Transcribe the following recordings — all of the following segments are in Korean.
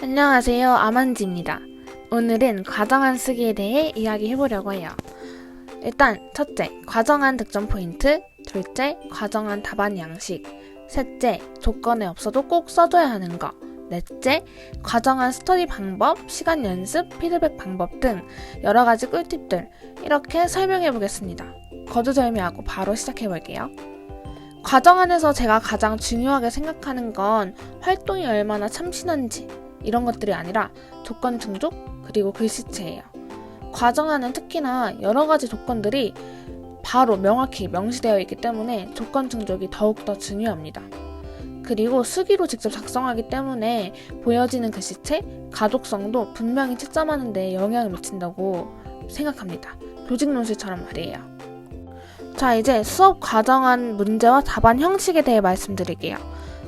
안녕하세요. 아만지입니다. 오늘은 과정안 쓰기에 대해 이야기해보려고 해요. 일단 첫째, 과정안 득점 포인트. 둘째, 과정안 답안 양식. 셋째, 조건에 없어도 꼭 써줘야 하는 거. 넷째, 과정안 스터디 방법, 시간 연습, 피드백 방법 등 여러가지 꿀팁들 이렇게 설명해보겠습니다. 거두절미하고 바로 시작해볼게요. 과정안에서 제가 가장 중요하게 생각하는 건 활동이 얼마나 참신한지 이런 것들이 아니라 조건 충족 그리고 글씨체예요. 과정안은 특히나 여러가지 조건들이 바로 명확히 명시되어 있기 때문에 조건 충족이 더욱더 중요합니다. 그리고 수기로 직접 작성하기 때문에 보여지는 글씨체, 가독성도 분명히 채점하는 데 영향을 미친다고 생각합니다. 조직 논술처럼 말이에요. 자, 이제 수업 과정안 문제와 답안 형식에 대해 말씀드릴게요.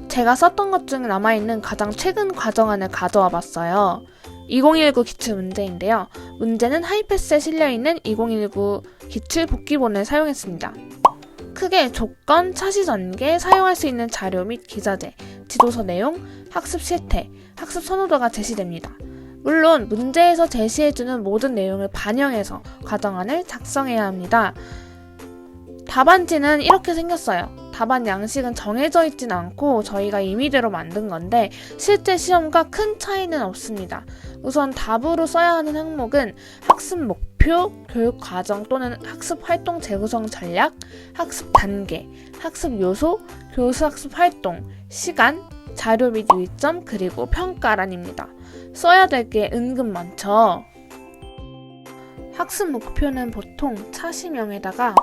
제가 썼던 것 중에 남아있는 가장 최근 과정안을 가져와 봤어요. 2019 기출 문제인데요. 문제는 하이패스에 실려있는 2019 기출 복기본을 사용했습니다. 크게 조건, 차시 전개, 사용할 수 있는 자료 및 기자재, 지도서 내용, 학습 실태, 학습 선호도가 제시됩니다. 물론 문제에서 제시해주는 모든 내용을 반영해서 과정안을 작성해야 합니다. 답안지는 이렇게 생겼어요. 답안 양식은 정해져 있진 않고 저희가 임의대로 만든 건데 실제 시험과 큰 차이는 없습니다. 우선 답으로 써야 하는 항목은 학습 목표, 교육 과정 또는 학습 활동 재구성 전략, 학습 단계, 학습 요소, 교수 학습 활동, 시간, 자료 및 유의점, 그리고 평가란입니다. 써야 될 게 은근 많죠. 학습 목표는 보통 차시명에다가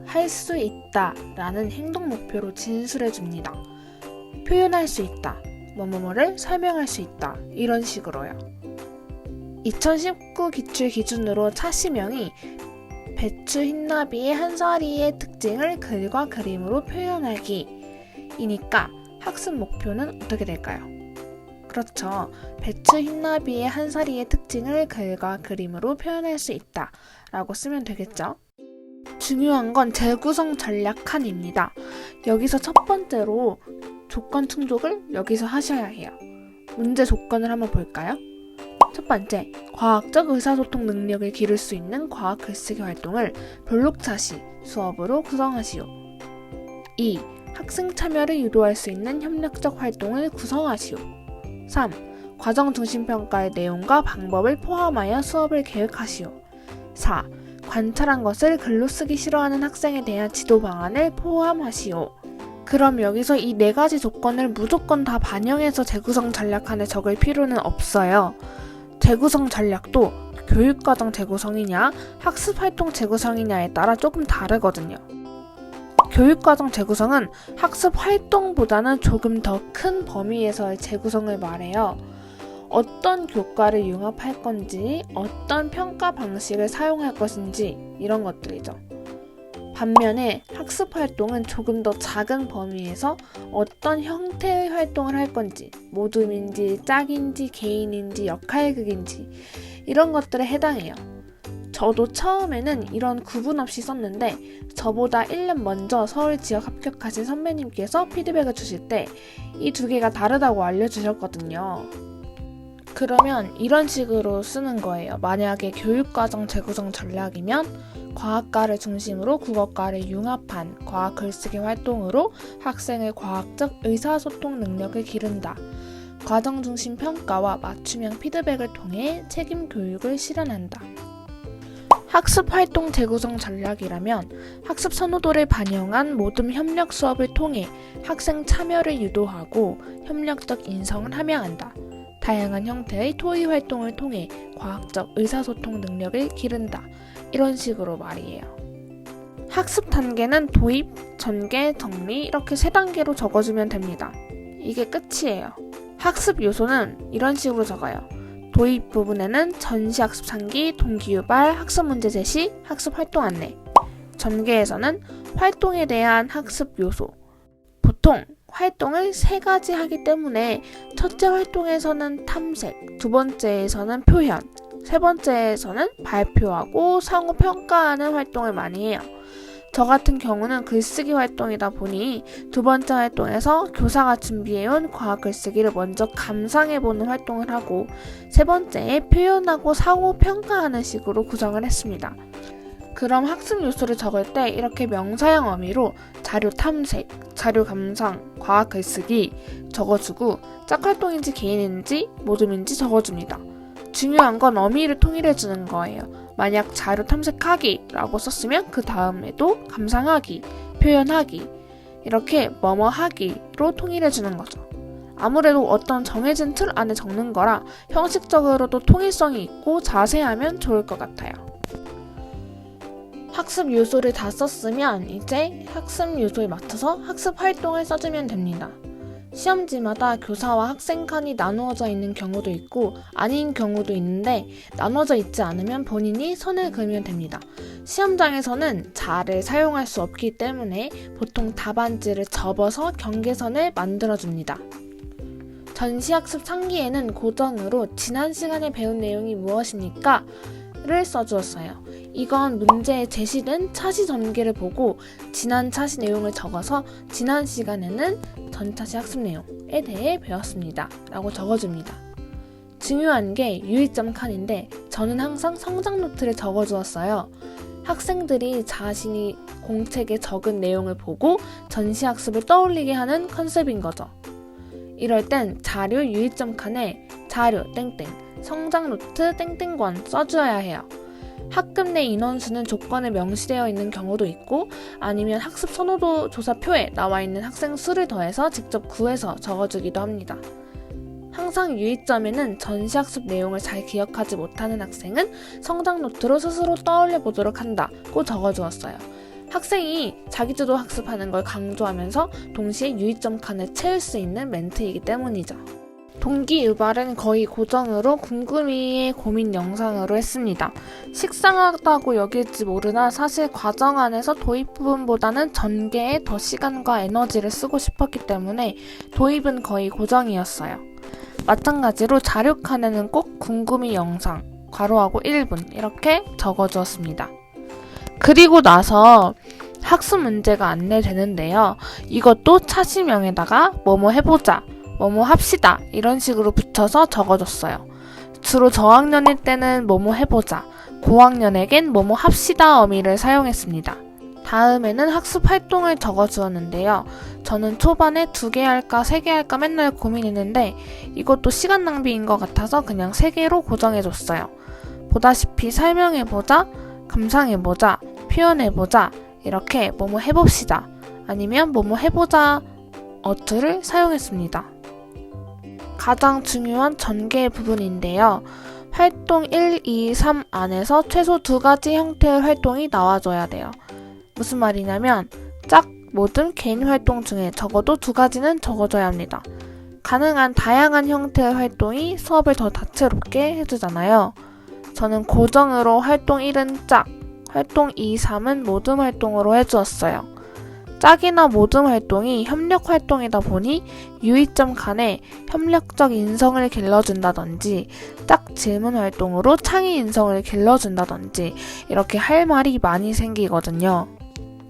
할 수 있다 라는 행동 목표로 진술해 줍니다. 표현할 수 있다, 뭐뭐뭐를 설명할 수 있다 이런 식으로요. 2019 기출 기준으로 차시명이 배추 흰나비의 한사리의 특징을 글과 그림으로 표현하기 이니까 학습 목표는 어떻게 될까요? 그렇죠. 배추 흰나비의 한사리의 특징을 글과 그림으로 표현할 수 있다 라고 쓰면 되겠죠. 중요한 건 재구성 전략 칸입니다. 여기서 첫 번째로 조건 충족을 여기서 하셔야 해요. 문제 조건을 한번 볼까요? 첫 번째, 과학적 의사소통 능력을 기를 수 있는 과학 글쓰기 활동을 블록차시 수업으로 구성하시오. 2. 학생 참여를 유도할 수 있는 협력적 활동을 구성하시오. 3. 과정 중심 평가의 내용과 방법을 포함하여 수업을 계획하시오. 4. 관찰한 것을 글로 쓰기 싫어하는 학생에 대한 지도 방안을 포함하시오. 그럼 여기서 이 4가지 조건을 무조건 다 반영해서 재구성 전략안에 적을 필요는 없어요. 재구성 전략도 교육과정 재구성이냐 학습활동 재구성이냐에 따라 조금 다르거든요. 교육과정 재구성은 학습활동보다는 조금 더 큰 범위에서의 재구성을 말해요. 어떤 교과를 융합할 건지, 어떤 평가 방식을 사용할 것인지 이런 것들이죠. 반면에 학습활동은 조금 더 작은 범위에서 어떤 형태의 활동을 할 건지, 모둠인지, 짝인지, 개인인지, 역할극인지 이런 것들에 해당해요. 저도 처음에는 이런 구분 없이 썼는데 저보다 1년 먼저 서울 지역 합격하신 선배님께서 피드백을 주실 때 이 2개가 다르다고 알려주셨거든요. 그러면 이런 식으로 쓰는 거예요. 만약에 교육과정 재구성 전략이면 과학과를 중심으로 국어과를 융합한 과학 글쓰기 활동으로 학생의 과학적 의사소통 능력을 기른다. 과정 중심 평가와 맞춤형 피드백을 통해 책임 교육을 실현한다. 학습활동 재구성 전략이라면 학습 선호도를 반영한 모둠 협력 수업을 통해 학생 참여를 유도하고 협력적 인성을 함양한다. 다양한 형태의 토의 활동을 통해 과학적 의사소통 능력을 기른다. 이런 식으로 말이에요. 학습 단계는 도입, 전개, 정리 이렇게 3단계로 적어주면 됩니다. 이게 끝이에요. 학습 요소는 이런 식으로 적어요. 도입 부분에는 전시학습 상기, 동기유발, 학습 문제 제시, 학습 활동 안내. 전개에서는 활동에 대한 학습 요소. 보통 활동을 3가지 하기 때문에 첫째 활동에서는 탐색, 두 번째에서는 표현, 세 번째에서는 발표하고 상호 평가하는 활동을 많이 해요. 저 같은 경우는 글쓰기 활동이다 보니 두 번째 활동에서 교사가 준비해온 과학 글쓰기를 먼저 감상해보는 활동을 하고 세 번째에 표현하고 사고 평가하는 식으로 구성을 했습니다. 그럼 학습 요소를 적을 때 이렇게 명사형 어미로 자료 탐색, 자료 감상, 과학 글쓰기 적어주고 짝활동인지 개인인지 모둠인지 적어줍니다. 중요한 건 어미를 통일해주는 거예요. 만약 자료 탐색하기 라고 썼으면 그 다음에도 감상하기, 표현하기 이렇게 뭐뭐 하기로 통일해주는 거죠. 아무래도 어떤 정해진 틀 안에 적는 거라 형식적으로도 통일성이 있고 자세하면 좋을 것 같아요. 학습 요소를 다 썼으면 이제 학습 요소에 맞춰서 학습 활동을 써주면 됩니다. 시험지마다 교사와 학생 칸이 나누어져 있는 경우도 있고 아닌 경우도 있는데 나눠져 있지 않으면 본인이 선을 그으면 됩니다. 시험장에서는 자를 사용할 수 없기 때문에 보통 답안지를 접어서 경계선을 만들어줍니다. 전시학습 상기에는 고정으로 지난 시간에 배운 내용이 무엇입니까? 를 써주었어요. 이건 문제에 제시된 차시 전개를 보고 지난 차시 내용을 적어서 지난 시간에는 전차시 학습 내용에 대해 배웠습니다. 라고 적어줍니다. 중요한 게 유의점 칸인데 저는 항상 성장 노트를 적어주었어요. 학생들이 자신이 공책에 적은 내용을 보고 전시학습을 떠올리게 하는 컨셉인 거죠. 이럴 땐 자료 유의점 칸에 자료 땡땡 성장 노트 땡땡권 써주어야 해요. 학급 내 인원수는 조건에 명시되어 있는 경우도 있고 아니면 학습 선호도 조사표에 나와 있는 학생 수를 더해서 직접 구해서 적어주기도 합니다. 항상 유의점에는 전시학습 내용을 잘 기억하지 못하는 학생은 성장 노트로 스스로 떠올려 보도록 한다고 적어주었어요. 학생이 자기주도 학습하는 걸 강조하면서 동시에 유의점 칸을 채울 수 있는 멘트이기 때문이죠. 동기유발은 거의 고정으로 궁금이의 고민 영상으로 했습니다. 식상하다고 여길지 모르나 사실 과정 안에서 도입 부분보다는 전개에 더 시간과 에너지를 쓰고 싶었기 때문에 도입은 거의 고정이었어요. 마찬가지로 자료 칸에는 꼭 궁금이 영상, 괄호하고 1분 이렇게 적어주었습니다. 그리고 나서 학습 문제가 안내되는데요. 이것도 차시명에다가 뭐뭐 해보자, 뭐뭐 합시다 이런 식으로 붙여서 적어줬어요. 주로 저학년일 때는 뭐뭐 해보자, 고학년에겐 뭐뭐 합시다 어미를 사용했습니다. 다음에는 학습 활동을 적어주었는데요. 저는 초반에 2개 할까 3개 할까 맨날 고민했는데 이것도 시간 낭비인 것 같아서 그냥 3개로 고정해줬어요. 보다시피 설명해보자, 감상해보자, 표현해보자 이렇게 뭐뭐 해봅시다 아니면 뭐뭐 해보자 어투를 사용했습니다. 가장 중요한 전개 부분인데요. 활동 1, 2, 3 안에서 최소 2가지 형태의 활동이 나와줘야 돼요. 무슨 말이냐면 짝, 모듬, 개인 활동 중에 적어도 2가지는 적어줘야 합니다. 가능한 다양한 형태의 활동이 수업을 더 다채롭게 해주잖아요. 저는 고정으로 활동 1은 짝, 활동 2, 3은 모듬 활동으로 해주었어요. 짝이나 모듬 활동이 협력 활동이다 보니 유의점 칸에 협력적 인성을 길러준다든지 짝 질문 활동으로 창의 인성을 길러준다든지 이렇게 할 말이 많이 생기거든요.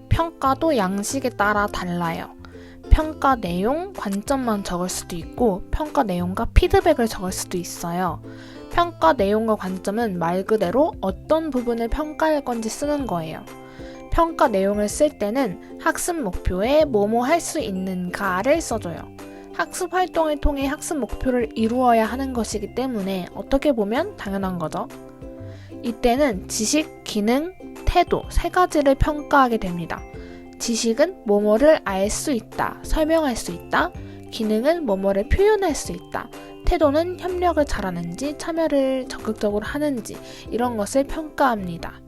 평가도 양식에 따라 달라요. 평가 내용, 관점만 적을 수도 있고 평가 내용과 피드백을 적을 수도 있어요. 평가 내용과 관점은 말 그대로 어떤 부분을 평가할 건지 쓰는 거예요. 평가 내용을 쓸 때는 학습 목표에 뭐뭐 할 수 있는가를 써줘요. 학습 활동을 통해 학습 목표를 이루어야 하는 것이기 때문에 어떻게 보면 당연한 거죠. 이때는 지식, 기능, 태도 3가지를 평가하게 됩니다. 지식은 뭐뭐를 알 수 있다, 설명할 수 있다. 기능은 뭐뭐를 표현할 수 있다. 태도는 협력을 잘하는지, 참여를 적극적으로 하는지 이런 것을 평가합니다.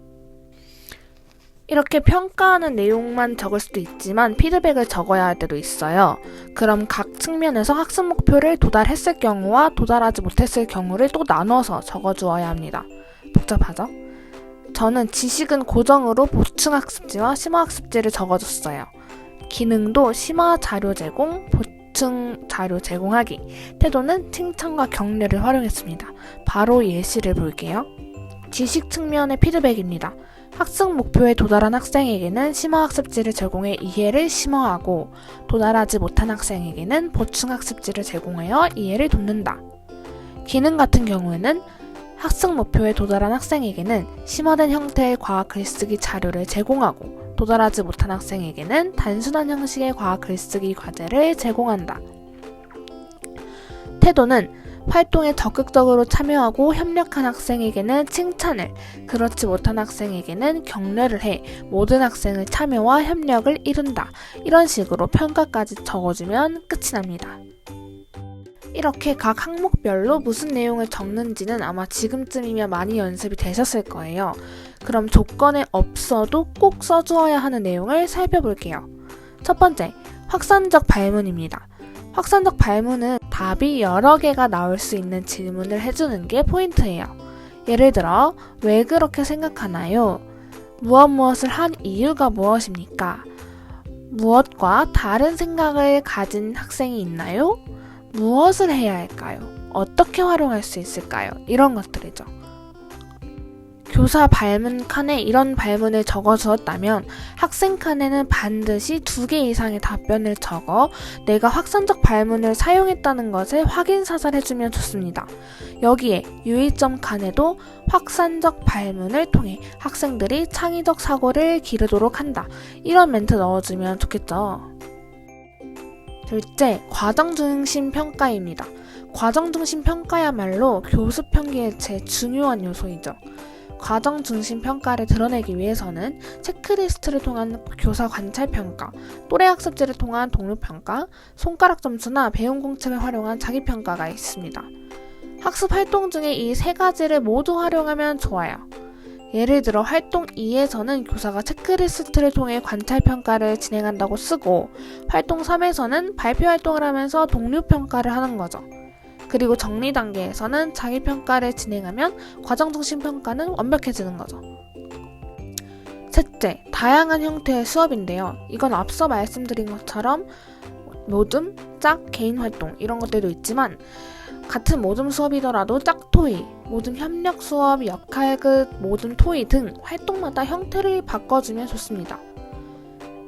이렇게 평가하는 내용만 적을 수도 있지만 피드백을 적어야 할 때도 있어요. 그럼 각 측면에서 학습 목표를 도달했을 경우와 도달하지 못했을 경우를 또 나눠서 적어주어야 합니다. 복잡하죠? 저는 지식은 고정으로 보충학습지와 심화학습지를 적어줬어요. 기능도 심화 자료 제공, 보충 자료 제공하기, 태도는 칭찬과 격려를 활용했습니다. 바로 예시를 볼게요. 지식 측면의 피드백입니다. 학습 목표에 도달한 학생에게는 심화학습지를 제공해 이해를 심화하고 도달하지 못한 학생에게는 보충학습지를 제공하여 이해를 돕는다. 기능 같은 경우에는 학습 목표에 도달한 학생에게는 심화된 형태의 과학 글쓰기 자료를 제공하고 도달하지 못한 학생에게는 단순한 형식의 과학 글쓰기 과제를 제공한다. 태도는 활동에 적극적으로 참여하고 협력한 학생에게는 칭찬을, 그렇지 못한 학생에게는 격려를 해 모든 학생의 참여와 협력을 이룬다. 이런 식으로 평가까지 적어주면 끝이 납니다. 이렇게 각 항목별로 무슨 내용을 적는지는 아마 지금쯤이면 많이 연습이 되셨을 거예요. 그럼 조건에 없어도 꼭 써주어야 하는 내용을 살펴볼게요. 첫 번째, 확산적 발문입니다. 확산적 발문은 답이 여러 개가 나올 수 있는 질문을 해주는 게 포인트예요. 예를 들어, 왜 그렇게 생각하나요? 무엇을 한 이유가 무엇입니까? 무엇과 다른 생각을 가진 학생이 있나요? 무엇을 해야 할까요? 어떻게 활용할 수 있을까요? 이런 것들이죠. 교사 발문 칸에 이런 발문을 적어주었다면 학생 칸에는 반드시 2개 이상의 답변을 적어 내가 확산적 발문을 사용했다는 것을 확인 사살해주면 좋습니다. 여기에 유의점 칸에도 확산적 발문을 통해 학생들이 창의적 사고를 기르도록 한다. 이런 멘트 넣어주면 좋겠죠. 둘째, 과정중심 평가입니다. 과정중심 평가야말로 교습 평기의 제일 중요한 요소이죠. 과정중심 평가를 드러내기 위해서는 체크리스트를 통한 교사 관찰평가, 또래학습지를 통한 동료평가, 손가락 점수나 배움 공책을 활용한 자기평가가 있습니다. 학습 활동 중에 이 3가지를 모두 활용하면 좋아요. 예를 들어 활동 2에서는 교사가 체크리스트를 통해 관찰평가를 진행한다고 쓰고 활동 3에서는 발표활동을 하면서 동료평가를 하는 거죠. 그리고 정리 단계에서는 자기평가를 진행하면 과정중심 평가는 완벽해지는 거죠. 셋째, 다양한 형태의 수업인데요. 이건 앞서 말씀드린 것처럼 모듬, 짝, 개인활동 이런 것들도 있지만 같은 모듬 수업이더라도 짝토이, 모듬 협력 수업, 역할극, 모듬 토이 등 활동마다 형태를 바꿔주면 좋습니다.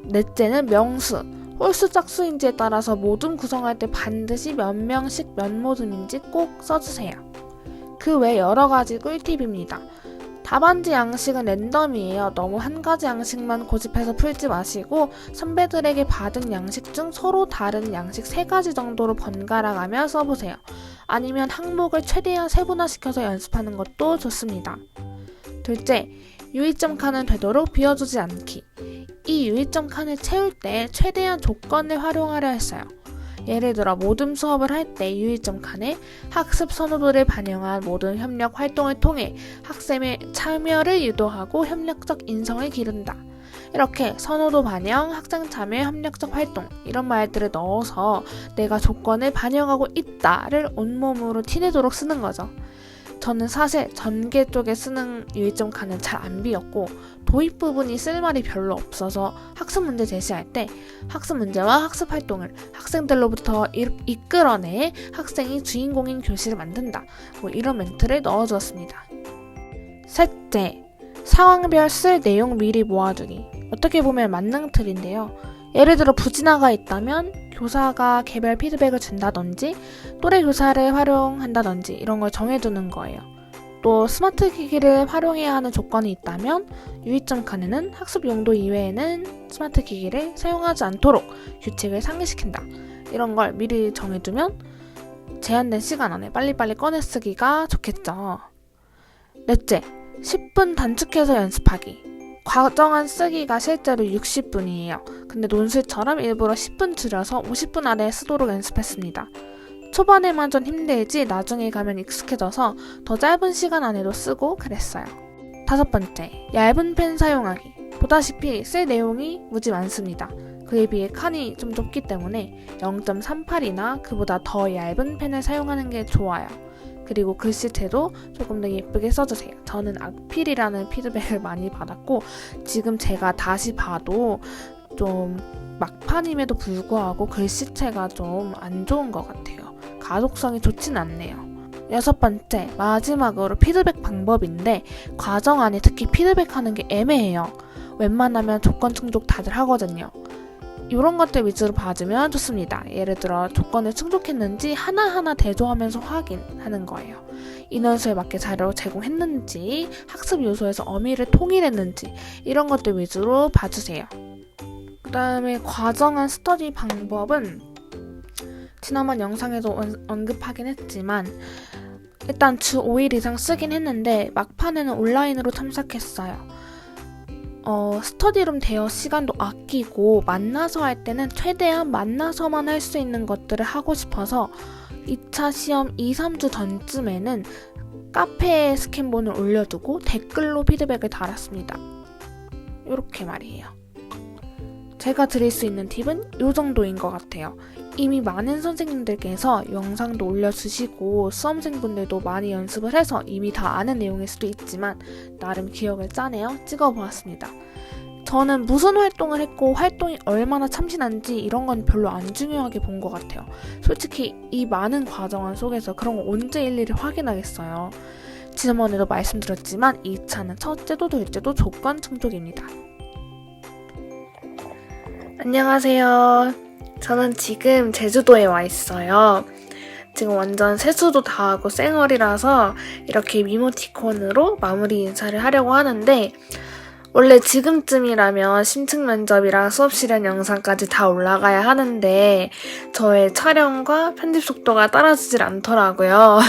넷째는 명수, 홀수 짝수인지에 따라서 모듬 구성할 때 반드시 몇 명씩 몇 모듬인지 꼭 써주세요. 그 외 여러 가지 꿀팁입니다. 답안지 양식은 랜덤이에요. 너무 한 가지 양식만 고집해서 풀지 마시고 선배들에게 받은 양식 중 서로 다른 양식 3가지 정도로 번갈아 가며 써보세요. 아니면 항목을 최대한 세분화시켜서 연습하는 것도 좋습니다. 둘째, 유의점 칸은 되도록 비워두지 않기. 이 유의점 칸을 채울 때 최대한 조건을 활용하려 했어요. 예를 들어 모듬 수업을 할 때 유의점 칸에 학습 선호도를 반영한 모든 협력 활동을 통해 학생의 참여를 유도하고 협력적 인성을 기른다. 이렇게 선호도 반영, 학생 참여, 협력적 활동 이런 말들을 넣어서 내가 조건을 반영하고 있다를 온몸으로 티내도록 쓰는 거죠. 저는 사실 전개 쪽에 쓰는 유의점 칸은 잘 안 비웠고 도입 부분이 쓸 말이 별로 없어서 학습 문제 제시할 때 학습 문제와 학습 활동을 학생들로부터 이끌어내 학생이 주인공인 교실을 만든다. 이런 멘트를 넣어주었습니다. 셋째, 상황별 쓸 내용 미리 모아두기. 어떻게 보면 만능틀인데요. 예를 들어 부진아가 있다면 교사가 개별 피드백을 준다든지 또래 교사를 활용한다든지 이런 걸 정해두는 거예요. 또 스마트 기기를 활용해야 하는 조건이 있다면 유의점 칸에는 학습 용도 이외에는 스마트 기기를 사용하지 않도록 규칙을 상기시킨다. 이런 걸 미리 정해두면 제한된 시간 안에 빨리빨리 꺼내 쓰기가 좋겠죠. 넷째, 10분 단축해서 연습하기. 과정안 쓰기가 실제로 60분이에요. 근데 논술처럼 일부러 10분 줄여서 50분 안에 쓰도록 연습했습니다. 초반에만 좀 힘들지 나중에 가면 익숙해져서 더 짧은 시간 안에도 쓰고 그랬어요. 다섯 번째, 얇은 펜 사용하기. 보다시피 쓸 내용이 무지 많습니다. 그에 비해 칸이 좀 좁기 때문에 0.38이나 그보다 더 얇은 펜을 사용하는 게 좋아요. 그리고 글씨체도 조금 더 예쁘게 써주세요. 저는 악필이라는 피드백을 많이 받았고 지금 제가 다시 봐도 좀 막판임에도 불구하고 글씨체가 좀 안 좋은 것 같아요. 가독성이 좋진 않네요. 6번째, 마지막으로 피드백 방법인데 과정 안에 특히 피드백하는 게 애매해요. 웬만하면 조건 충족 다들 하거든요. 이런 것들 위주로 봐주면 좋습니다. 예를 들어 조건을 충족했는지 하나하나 대조하면서 확인하는 거예요. 인원수에 맞게 자료를 제공했는지, 학습 요소에서 어미를 통일했는지 이런 것들 위주로 봐주세요. 그 다음에 과정한 스터디 방법은 지난번 영상에도 언급하긴 했지만 일단 주 5일 이상 쓰긴 했는데 막판에는 온라인으로 참석했어요. 스터디룸 대여 시간도 아끼고 만나서 할 때는 최대한 만나서만 할 수 있는 것들을 하고 싶어서 2차 시험 2, 3주 전쯤에는 카페에 스캔본을 올려두고 댓글로 피드백을 달았습니다. 이렇게 말이에요. 제가 드릴 수 있는 팁은 이 정도인 것 같아요. 이미 많은 선생님들께서 영상도 올려주시고 수험생분들도 많이 연습을 해서 이미 다 아는 내용일 수도 있지만 나름 기억을 짜내어 찍어보았습니다. 저는 무슨 활동을 했고 활동이 얼마나 참신한지 이런 건 별로 안 중요하게 본 것 같아요. 솔직히 이 많은 과정안 속에서 그런 거 언제 일일이 확인하겠어요. 지난번에도 말씀드렸지만 2차는 첫째도 둘째도 조건 충족입니다. 안녕하세요. 저는 지금 제주도에 와 있어요. 지금 완전 세수도 다 하고 쌩얼이라서 이렇게 미모티콘으로 마무리 인사를 하려고 하는데 원래 지금쯤이라면 심층 면접이랑 수업 실현 영상까지 다 올라가야 하는데 저의 촬영과 편집 속도가 따라주질 않더라고요.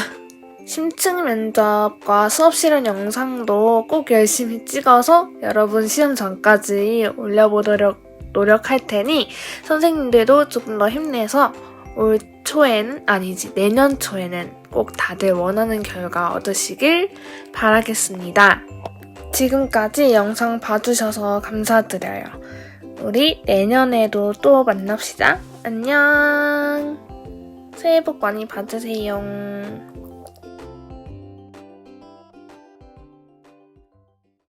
심층 면접과 수업 실현 영상도 꼭 열심히 찍어서 여러분 시험 전까지 올려보도록 노력할 테니 선생님들도 조금 더 힘내서 올 초에는 아니지 내년 초에는 꼭 다들 원하는 결과 얻으시길 바라겠습니다. 지금까지 영상 봐주셔서 감사드려요. 우리 내년에도 또 만납시다. 안녕. 새해 복 많이 받으세요.